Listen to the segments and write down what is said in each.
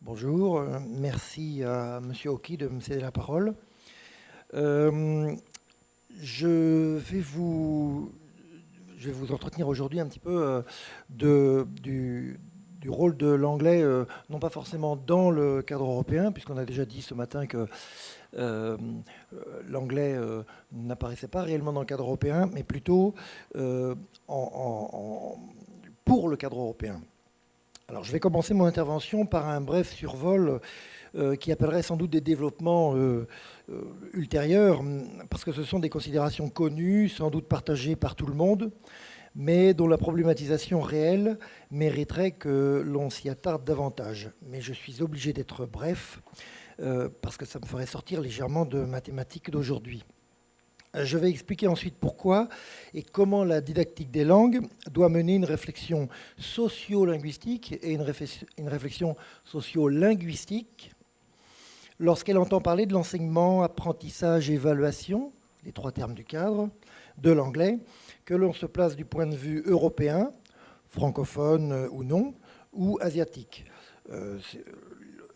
Bonjour, merci à Monsieur Oki de me céder la parole. Euh, je vais vous, je vais vous entretenir aujourd'hui un petit peu du rôle de l'anglais, non pas forcément dans le cadre européen, puisqu'on a déjà dit ce matin que euh, l'anglais n'apparaissait pas réellement dans le cadre européen, mais plutôt euh, pour le cadre européen. Alors, je vais commencer mon intervention par un bref survol qui appellerait sans doute des développements ultérieurs, parce que ce sont des considérations connues, sans doute partagées par tout le monde, mais dont la problématisation réelle mériterait que l'on s'y attarde davantage. Mais je suis obligé d'être bref, parce que ça me ferait sortir légèrement de ma thématique d'aujourd'hui. Je vais expliquer ensuite pourquoi et comment la didactique des langues doit mener une réflexion socio-linguistique et une réflexion socio-linguistique lorsqu'elle entend parler de l'enseignement, apprentissage, évaluation, les trois termes du cadre, de l'anglais, que l'on se place du point de vue européen, francophone ou non, ou asiatique.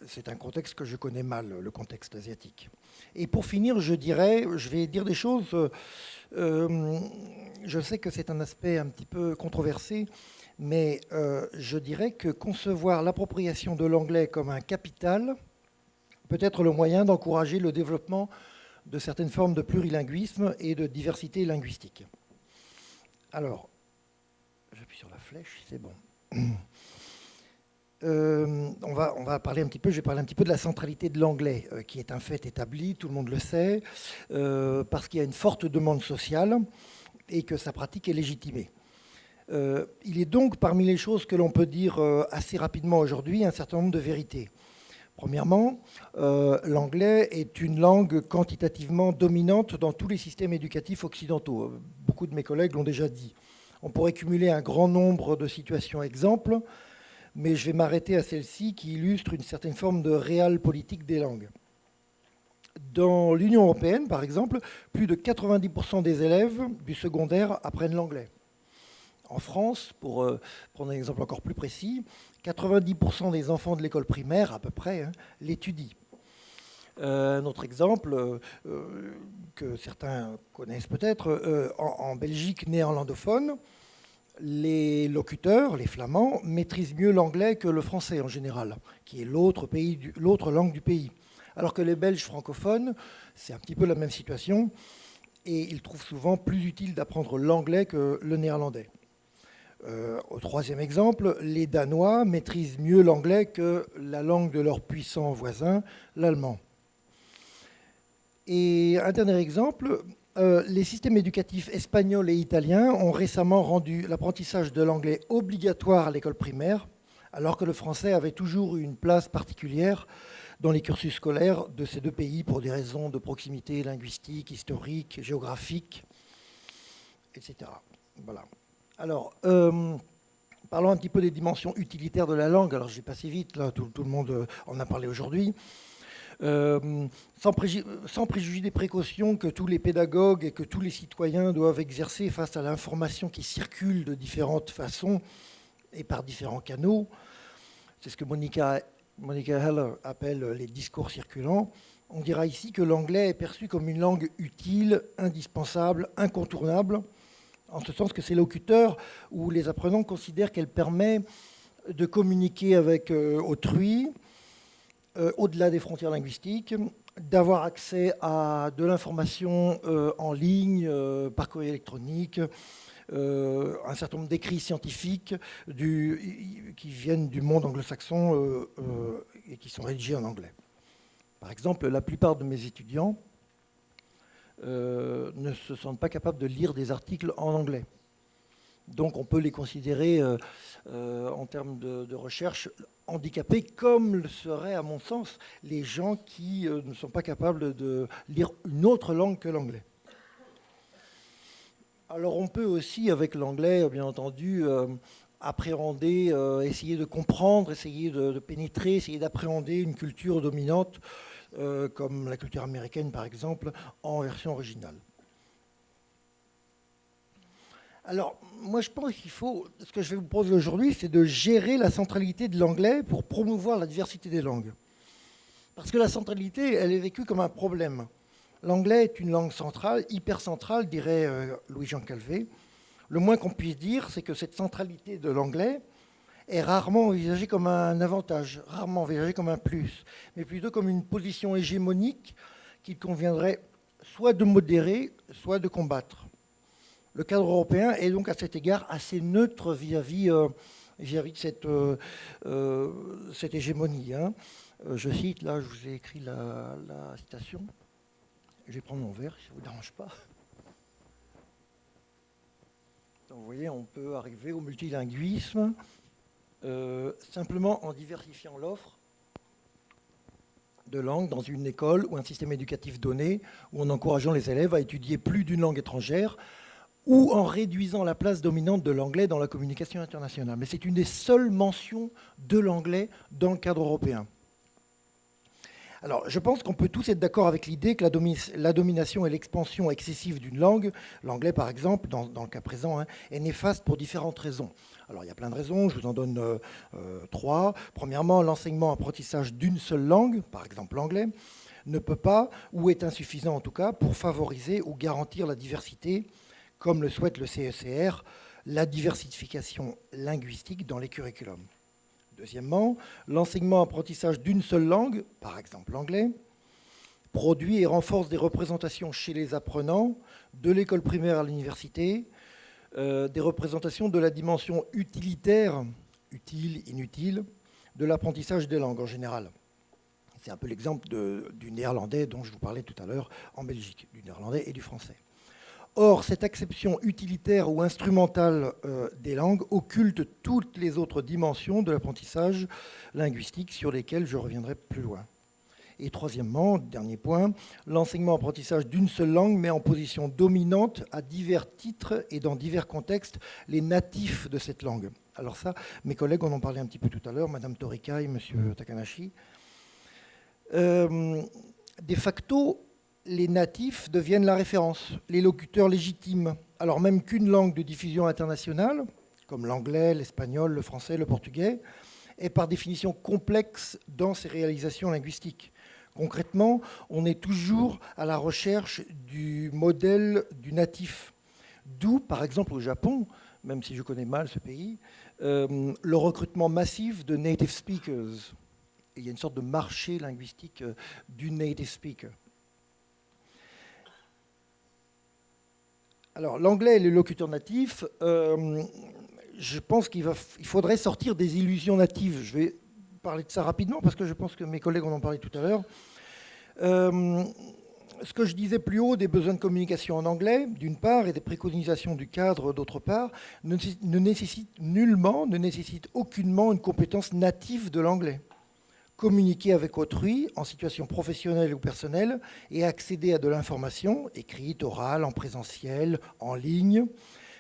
C'est un contexte que je connais mal, le contexte asiatique. Et pour finir, je vais dire des choses, je sais que c'est un aspect un petit peu controversé, mais je dirais que concevoir l'appropriation de l'anglais comme un capital peut être le moyen d'encourager le développement de certaines formes de plurilinguisme et de diversité linguistique. Alors, j'appuie sur la flèche, c'est bon. On va parler un petit peu, je vais parler un petit peu de la centralité de l'anglais, qui est un fait établi, tout le monde le sait, parce qu'il y a une forte demande sociale et que sa pratique est légitimée. Il est donc, parmi les choses que l'on peut dire assez rapidement aujourd'hui, un certain nombre de vérités. Premièrement, l'anglais est une langue quantitativement dominante dans tous les systèmes éducatifs occidentaux. Beaucoup de mes collègues l'ont déjà dit. On pourrait cumuler un grand nombre de situations exemples, mais je vais m'arrêter à celle-ci qui illustre une certaine forme de réelle politique des langues. Dans l'Union européenne, par exemple, plus de 90% des élèves du secondaire apprennent l'anglais. En France, pour prendre un exemple encore plus précis, 90% des enfants de l'école primaire, à peu près, l'étudient. Un autre exemple que certains connaissent peut-être, en Belgique néerlandophone, les locuteurs, les flamands, maîtrisent mieux l'anglais que le français en général, qui est l'autre langue du pays. Alors que les Belges francophones, c'est un petit peu la même situation, et ils trouvent souvent plus utile d'apprendre l'anglais que le néerlandais. Au troisième exemple, les Danois maîtrisent mieux l'anglais que la langue de leur puissant voisin, l'allemand. Et un dernier exemple, les systèmes éducatifs espagnols et italiens ont récemment rendu l'apprentissage de l'anglais obligatoire à l'école primaire, alors que le français avait toujours eu une place particulière dans les cursus scolaires de ces deux pays pour des raisons de proximité linguistique, historique, géographique, etc. Voilà. Alors, parlons un petit peu des dimensions utilitaires de la langue. Alors, je vais passer vite, là, tout le monde en a parlé aujourd'hui. Sans préjuger des précautions que tous les pédagogues et que tous les citoyens doivent exercer face à l'information qui circule de différentes façons et par différents canaux. C'est ce que Monica Heller appelle les discours circulants. On dira ici que l'anglais est perçu comme une langue utile, indispensable, incontournable, en ce sens que ses locuteurs ou les apprenants considèrent qu'elle permet de communiquer avec autrui, au-delà des frontières linguistiques, d'avoir accès à de l'information en ligne, par courrier électronique, un certain nombre d'écrits scientifiques qui viennent du monde anglo-saxon et qui sont rédigés en anglais. Par exemple, la plupart de mes étudiants ne se sentent pas capables de lire des articles en anglais. Donc on peut les considérer en termes de recherche handicapés, comme le seraient, à mon sens, les gens qui ne sont pas capables de lire une autre langue que l'anglais. Alors on peut aussi, avec l'anglais, bien entendu, appréhender, essayer de comprendre, essayer de pénétrer, essayer d'appréhender une culture dominante, comme la culture américaine, par exemple, en version originale. Alors, moi, je pense qu'il faut, ce que je vais vous proposer aujourd'hui, c'est de gérer la centralité de l'anglais pour promouvoir la diversité des langues. Parce que la centralité, elle est vécue comme un problème. L'anglais est une langue centrale, hyper centrale, dirait Louis-Jean Calvé. Le moins qu'on puisse dire, c'est que cette centralité de l'anglais est rarement envisagée comme un avantage, rarement envisagée comme un plus, mais plutôt comme une position hégémonique qu'il conviendrait soit de modérer, soit de combattre. Le cadre européen est donc à cet égard assez neutre vis-à-vis de cette hégémonie. Hein. Je cite, là, je vous ai écrit la citation. Je vais prendre mon verre, si ça ne vous dérange pas. Donc, vous voyez, on peut arriver au multilinguisme simplement en diversifiant l'offre de langues dans une école ou un système éducatif donné, ou en encourageant les élèves à étudier plus d'une langue étrangère, ou en réduisant la place dominante de l'anglais dans la communication internationale. Mais c'est une des seules mentions de l'anglais dans le cadre européen. Alors, je pense qu'on peut tous être d'accord avec l'idée que la domination et l'expansion excessive d'une langue, l'anglais par exemple, dans le cas présent, hein, est néfaste pour différentes raisons. Alors, il y a plein de raisons, je vous en donne 3. Premièrement, l'enseignement-apprentissage d'une seule langue, par exemple l'anglais, ne peut pas, ou est insuffisant en tout cas, pour favoriser ou garantir la diversité, comme le souhaite le CECR, la diversification linguistique dans les curriculums. Deuxièmement, l'enseignement-apprentissage d'une seule langue, par exemple l'anglais, produit et renforce des représentations chez les apprenants, de l'école primaire à l'université, des représentations de la dimension utilitaire, utile, inutile, de l'apprentissage des langues en général. C'est un peu l'exemple du néerlandais dont je vous parlais tout à l'heure en Belgique, du néerlandais et du français. Or, cette acception utilitaire ou instrumentale des langues occulte toutes les autres dimensions de l'apprentissage linguistique sur lesquelles je reviendrai plus loin. Et troisièmement, dernier point, l'enseignement-apprentissage d'une seule langue met en position dominante à divers titres et dans divers contextes les natifs de cette langue. Alors ça, mes collègues en ont parlé un petit peu tout à l'heure, Madame Torikai, et Monsieur Takanashi. De facto, les natifs deviennent la référence, les locuteurs légitimes, alors même qu'une langue de diffusion internationale, comme l'anglais, l'espagnol, le français, le portugais, est par définition complexe dans ses réalisations linguistiques. Concrètement, on est toujours à la recherche du modèle du natif. D'où, par exemple, au Japon, même si je connais mal ce pays, le recrutement massif de native speakers. Et il y a une sorte de marché linguistique du native speaker. Alors, l'anglais et les locuteurs natifs, je pense qu'il faudrait sortir des illusions natives. Je vais parler de ça rapidement parce que je pense que mes collègues en ont parlé tout à l'heure. Ce que je disais plus haut des besoins de communication en anglais, d'une part, et des préconisations du cadre, d'autre part, ne nécessite aucunement une compétence native de l'anglais. Communiquer avec autrui en situation professionnelle ou personnelle et accéder à de l'information, écrite, orale, en présentiel, en ligne,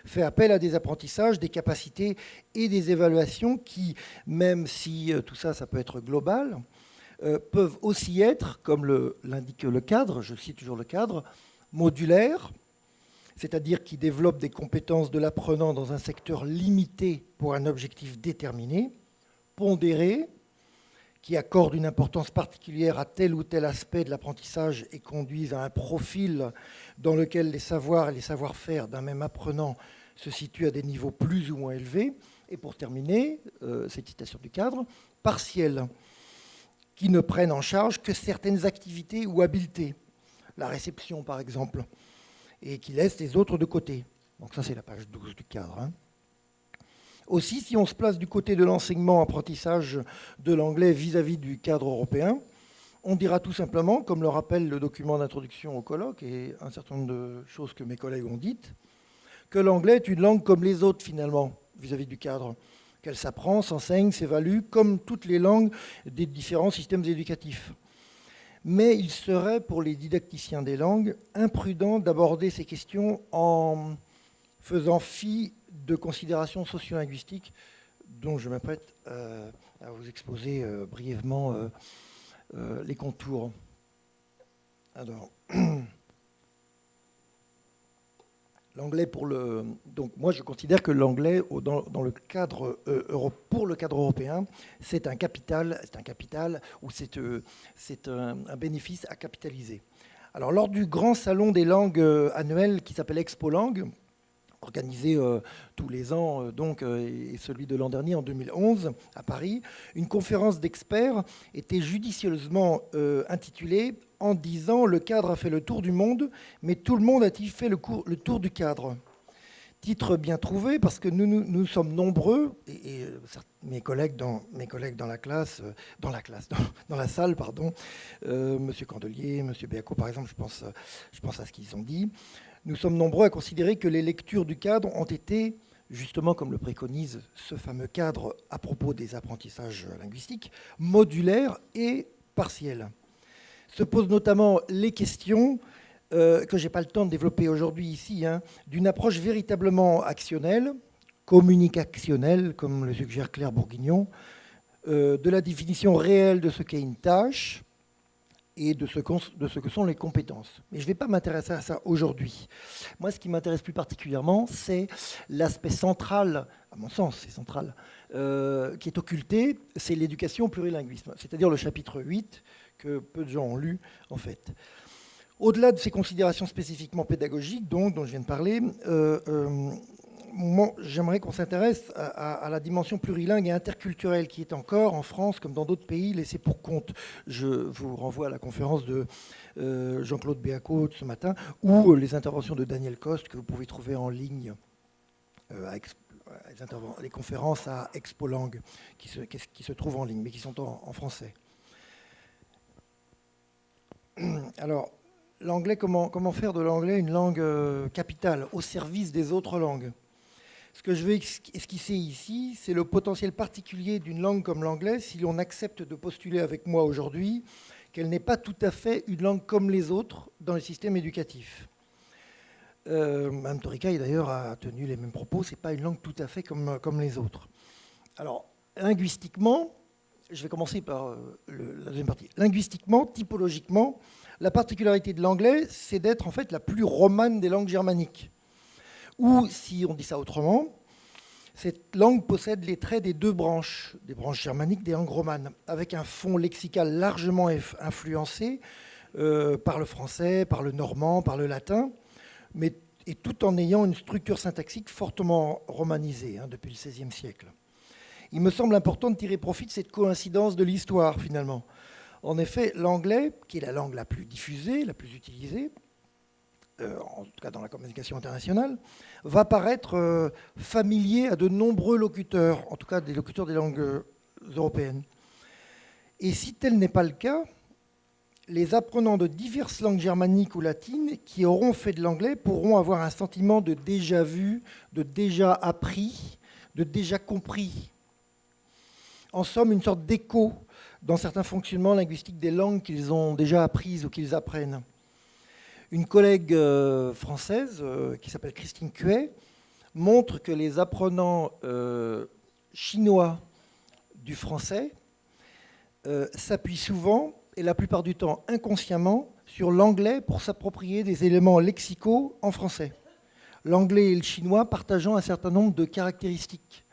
fait appel à des apprentissages, des capacités et des évaluations qui, même si tout ça, ça peut être global, peuvent aussi être, comme l'indique le cadre, je cite toujours le cadre, modulaires, c'est-à-dire qui développent des compétences de l'apprenant dans un secteur limité pour un objectif déterminé, pondérés, qui accordent une importance particulière à tel ou tel aspect de l'apprentissage et conduisent à un profil dans lequel les savoirs et les savoir-faire d'un même apprenant se situent à des niveaux plus ou moins élevés. Et pour terminer, cette citation du cadre, partiels, qui ne prennent en charge que certaines activités ou habiletés, la réception par exemple, et qui laissent les autres de côté. Donc ça c'est la page 12 du cadre. Hein. Aussi, si on se place du côté de l'enseignement-apprentissage de l'anglais vis-à-vis du cadre européen, on dira tout simplement, comme le rappelle le document d'introduction au colloque et un certain nombre de choses que mes collègues ont dites, que l'anglais est une langue comme les autres finalement, vis-à-vis du cadre, qu'elle s'apprend, s'enseigne, s'évalue, comme toutes les langues des différents systèmes éducatifs. Mais il serait, pour les didacticiens des langues, imprudent d'aborder ces questions en faisant fi de considérations socio-linguistiques dont je m'apprête à vous exposer brièvement les contours. Alors, L'anglais donc moi je considère que l'anglais dans le cadre pour le cadre européen, c'est un capital ou c'est un bénéfice à capitaliser. Alors lors du grand salon des langues annuel qui s'appelle Expo Langue, organisé tous les ans, et celui de l'an dernier en 2011 à Paris, une conférence d'experts était judicieusement intitulée en disant « Le cadre a fait le tour du monde, mais tout le monde a-t-il fait le tour du cadre ?» Titre bien trouvé parce que nous sommes nombreux, et mes collègues dans la classe, dans la salle, pardon, Monsieur Candelier, Monsieur Béaco par exemple, je pense à ce qu'ils ont dit. Nous sommes nombreux à considérer que les lectures du cadre ont été, justement comme le préconise ce fameux cadre à propos des apprentissages linguistiques, modulaires et partiels. Se posent notamment les questions que je n'ai pas le temps de développer aujourd'hui ici, d'une approche véritablement actionnelle, communicationnelle, comme le suggère Claire Bourguignon, de la définition réelle de ce qu'est une tâche et de ce que sont les compétences. Mais je ne vais pas m'intéresser à ça aujourd'hui. Moi, ce qui m'intéresse plus particulièrement, c'est l'aspect central, à mon sens, c'est central, qui est occulté, c'est l'éducation au plurilinguisme, c'est-à-dire le chapitre 8, que peu de gens ont lu, en fait. Au-delà de ces considérations spécifiquement pédagogiques dont je viens de parler, j'aimerais qu'on s'intéresse à la dimension plurilingue et interculturelle qui est encore, en France, comme dans d'autres pays, laissée pour compte. Je vous renvoie à la conférence de Jean-Claude Béaco de ce matin, ou les interventions de Daniel Coste, que vous pouvez trouver en ligne, les conférences à Expo Langue, qui se trouvent en ligne, mais qui sont en français. Alors, l'anglais, comment faire de l'anglais une langue capitale, au service des autres langues? Ce que je veux esquisser ici, c'est le potentiel particulier d'une langue comme l'anglais, si l'on accepte de postuler avec moi aujourd'hui qu'elle n'est pas tout à fait une langue comme les autres dans le système éducatif. Mme Torikaï, d'ailleurs, a tenu les mêmes propos, ce n'est pas une langue tout à fait comme les autres. Alors, linguistiquement, je vais commencer par la deuxième partie. Linguistiquement, typologiquement, la particularité de l'anglais, c'est d'être en fait la plus romane des langues germaniques. Ou, si on dit ça autrement, cette langue possède les traits des deux branches, des branches germaniques des langues romanes, avec un fond lexical largement influencé par le français, par le normand, par le latin, et tout en ayant une structure syntaxique fortement romanisée depuis le XVIe siècle. Il me semble important de tirer profit de cette coïncidence de l'histoire, finalement. En effet, l'anglais, qui est la langue la plus diffusée, la plus utilisée, en tout cas dans la communication internationale, va paraître familier à de nombreux locuteurs, en tout cas des locuteurs des langues européennes. Et si tel n'est pas le cas, les apprenants de diverses langues germaniques ou latines qui auront fait de l'anglais pourront avoir un sentiment de déjà vu, de déjà appris, de déjà compris. En somme, une sorte d'écho dans certains fonctionnements linguistiques des langues qu'ils ont déjà apprises ou qu'ils apprennent. Une collègue française, qui s'appelle Christine Cuet, montre que les apprenants chinois du français s'appuient souvent, et la plupart du temps inconsciemment, sur l'anglais pour s'approprier des éléments lexicaux en français. L'anglais et le chinois partageant un certain nombre de caractéristiques.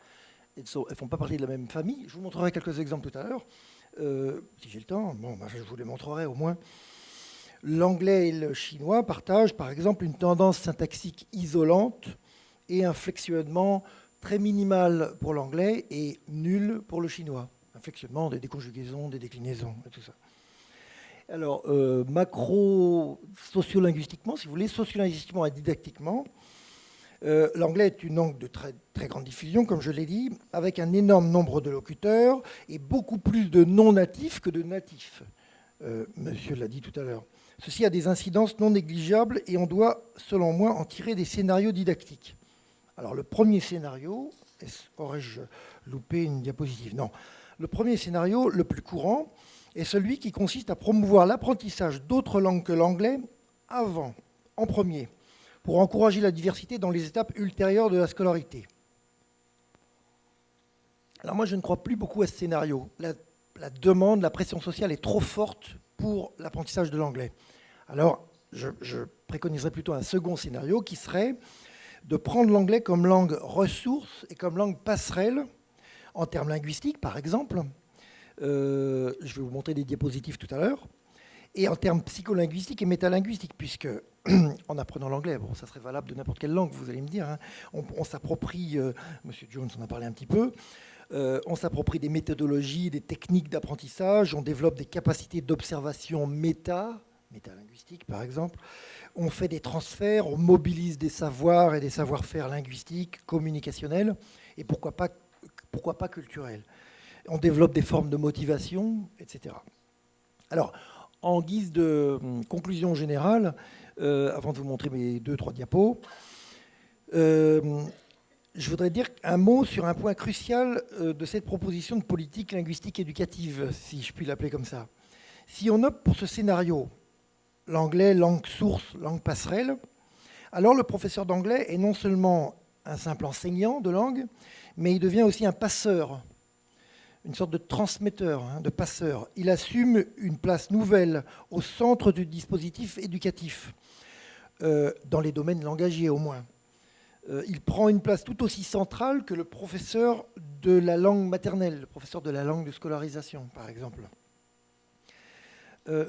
Elles ne font pas partie de la même famille. Je vous montrerai quelques exemples tout à l'heure, si j'ai le temps. Bon, je vous les montrerai au moins. L'anglais et le chinois partagent, par exemple, une tendance syntaxique isolante et un flexionnement très minimal pour l'anglais et nul pour le chinois. Un flexionnement, des déconjugaisons, des déclinaisons, et tout ça. Alors, macro-sociolinguistiquement, si vous voulez, sociolinguistiquement et didactiquement, l'anglais est une langue de très, très grande diffusion, comme je l'ai dit, avec un énorme nombre de locuteurs et beaucoup plus de non-natifs que de natifs. Monsieur l'a dit tout à l'heure. Ceci a des incidences non négligeables et on doit, selon moi, en tirer des scénarios didactiques. Alors, le premier scénario, aurais-je loupé une diapositive? Non. Le premier scénario, le plus courant, est celui qui consiste à promouvoir l'apprentissage d'autres langues que l'anglais en premier, pour encourager la diversité dans les étapes ultérieures de la scolarité. Alors moi, je ne crois plus beaucoup à ce scénario. La demande, la pression sociale est trop forte pour l'apprentissage de l'anglais. Alors, je préconiserais plutôt un second scénario qui serait de prendre l'anglais comme langue ressource et comme langue passerelle, en termes linguistiques par exemple. Je vais vous montrer des diapositives tout à l'heure. Et en termes psycholinguistiques et métalinguistiques, puisque en apprenant l'anglais, bon, ça serait valable de n'importe quelle langue, vous allez me dire, hein, on s'approprie, Monsieur Jones en a parlé un petit peu, on s'approprie des méthodologies, des techniques d'apprentissage, on développe des capacités d'observation métalinguistiques par exemple, on fait des transferts, on mobilise des savoirs et des savoir-faire linguistiques, communicationnels, et pourquoi pas culturels. On développe des formes de motivation, etc. Alors, en guise de conclusion générale, avant de vous montrer mes 2-3 diapos, je voudrais dire un mot sur un point crucial de cette proposition de politique linguistique éducative, si je puis l'appeler comme ça. Si on opte pour ce scénario, l'anglais, langue source, langue passerelle, alors le professeur d'anglais est non seulement un simple enseignant de langue, mais il devient aussi un passeur, une sorte de transmetteur, de passeur. Il assume une place nouvelle au centre du dispositif éducatif, dans les domaines langagiers au moins. Il prend une place tout aussi centrale que le professeur de la langue maternelle, le professeur de la langue de scolarisation, par exemple.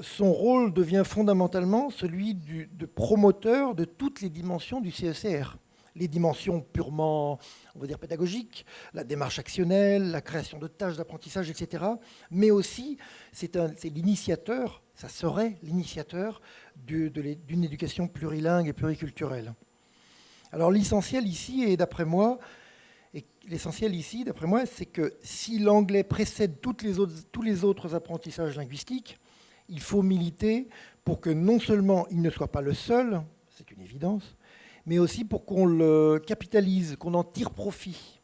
Son rôle devient fondamentalement celui de promoteur de toutes les dimensions du CECR. Les dimensions purement, on va dire, pédagogiques, la démarche actionnelle, la création de tâches d'apprentissage, etc. Mais aussi, c'est l'initiateur, ça serait l'initiateur d'une éducation plurilingue et pluriculturelle. Alors l'essentiel ici, d'après moi, c'est que si l'anglais précède tous les autres apprentissages linguistiques, il faut militer pour que non seulement il ne soit pas le seul, c'est une évidence, mais aussi pour qu'on le capitalise, qu'on en tire profit.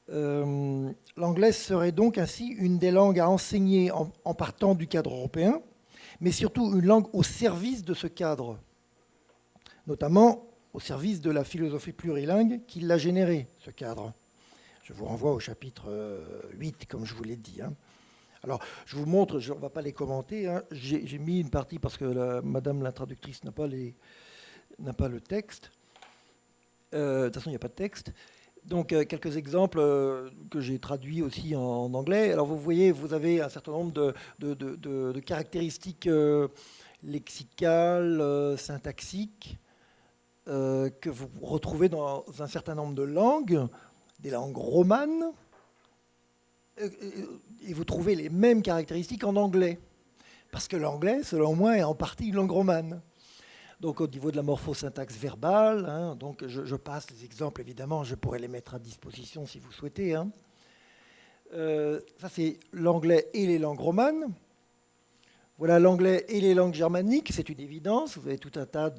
L'anglais serait donc ainsi une des langues à enseigner en partant du cadre européen, mais surtout une langue au service de ce cadre, notamment au service de la philosophie plurilingue qui l'a généré, ce cadre. Je vous renvoie au chapitre 8, comme je vous l'ai dit. Alors, je vous montre, on ne va pas les commenter, j'ai mis une partie parce que madame la traductrice n'a pas le texte. De toute façon, il n'y a pas de texte. Donc, quelques exemples que j'ai traduits aussi en anglais. Alors, vous voyez, vous avez un certain nombre de caractéristiques lexicales, syntaxiques, que vous retrouvez dans un certain nombre de langues, des langues romanes, et vous trouvez les mêmes caractéristiques en anglais. Parce que l'anglais, selon moi, est en partie une langue romane. Donc au niveau de la morphosyntaxe verbale, donc je passe les exemples, évidemment, je pourrais les mettre à disposition si vous souhaitez. Ça, c'est l'anglais et les langues romanes. Voilà l'anglais et les langues germaniques, c'est une évidence. Vous avez tout un tas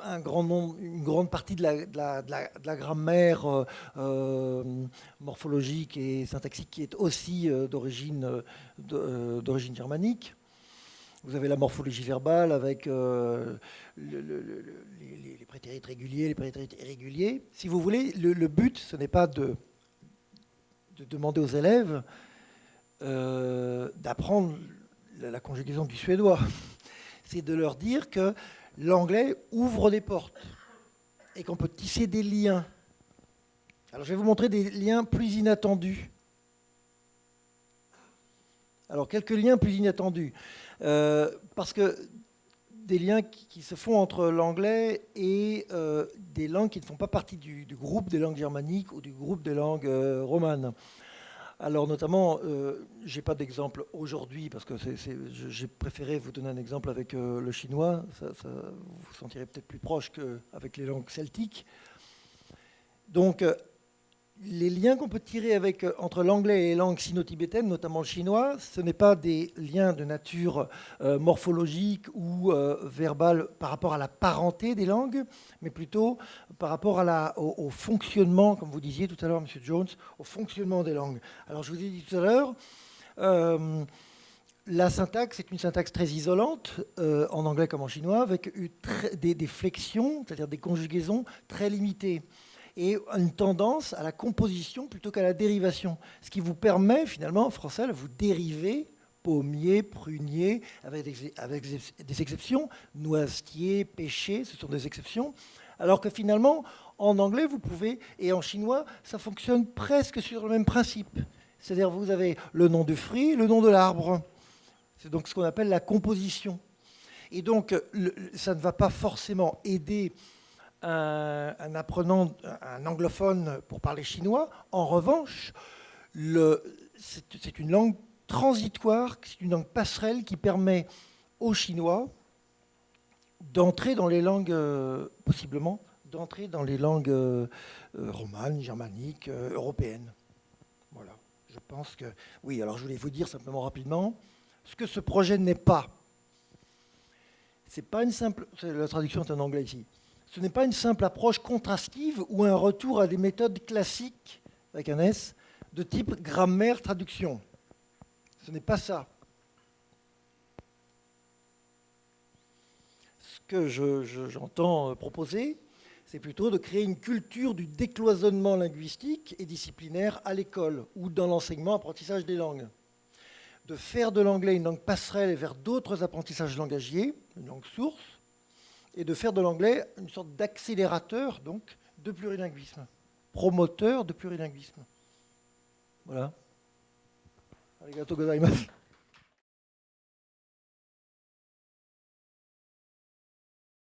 une grande partie de la grammaire morphologique et syntaxique qui est aussi d'origine germanique. Vous avez la morphologie verbale avec les prétérites réguliers, les prétérites irréguliers. Si vous voulez, le but, ce n'est pas de demander aux élèves d'apprendre la conjugaison du suédois. C'est de leur dire que l'anglais ouvre des portes et qu'on peut tisser des liens. Alors, je vais vous montrer des liens plus inattendus. Alors, quelques liens plus inattendus. Parce que des liens qui se font entre l'anglais et des langues qui ne font pas partie du groupe des langues germaniques ou du groupe des langues romanes. Alors notamment, je n'ai pas d'exemple aujourd'hui parce que j'ai préféré vous donner un exemple avec le chinois. Ça, vous vous sentirez peut-être plus proche qu'avec les langues celtiques. Donc, les liens qu'on peut tirer entre l'anglais et les langues sino-tibétaines, notamment le chinois, ce n'est pas des liens de nature morphologique ou verbale par rapport à la parenté des langues, mais plutôt par rapport au fonctionnement, comme vous disiez tout à l'heure, M. Jones, au fonctionnement des langues. Alors, je vous ai dit tout à l'heure, la syntaxe est une syntaxe très isolante, en anglais comme en chinois, avec des flexions, c'est-à-dire des conjugaisons très limitées, et une tendance à la composition plutôt qu'à la dérivation, ce qui vous permet finalement en français de vous dériver pommier, prunier, avec des exceptions, noisetier, pêcher, ce sont des exceptions. Alors que finalement, en anglais, vous pouvez, et en chinois, ça fonctionne presque sur le même principe. C'est-à-dire vous avez le nom du fruit, le nom de l'arbre. C'est donc ce qu'on appelle la composition. Et donc, ça ne va pas forcément aider un apprenant, un anglophone pour parler chinois. En revanche, c'est une langue transitoire, c'est une langue passerelle qui permet aux Chinois d'entrer dans les langues, possiblement, d'entrer dans les langues romanes, germaniques, européennes. Voilà. Je pense que... Oui, alors je voulais vous dire simplement rapidement, ce que ce projet n'est pas, c'est pas une simple... La traduction est en anglais ici. Ce n'est pas une simple approche contrastive ou un retour à des méthodes classiques, avec un S, de type grammaire-traduction. Ce n'est pas ça. Ce que j'entends proposer, c'est plutôt de créer une culture du décloisonnement linguistique et disciplinaire à l'école ou dans l'enseignement-apprentissage des langues. De faire de l'anglais une langue passerelle vers d'autres apprentissages langagiers, une langue source, et de faire de l'anglais une sorte d'accélérateur donc de plurilinguisme, promoteur de plurilinguisme. Voilà. Arigatou gozaimasu.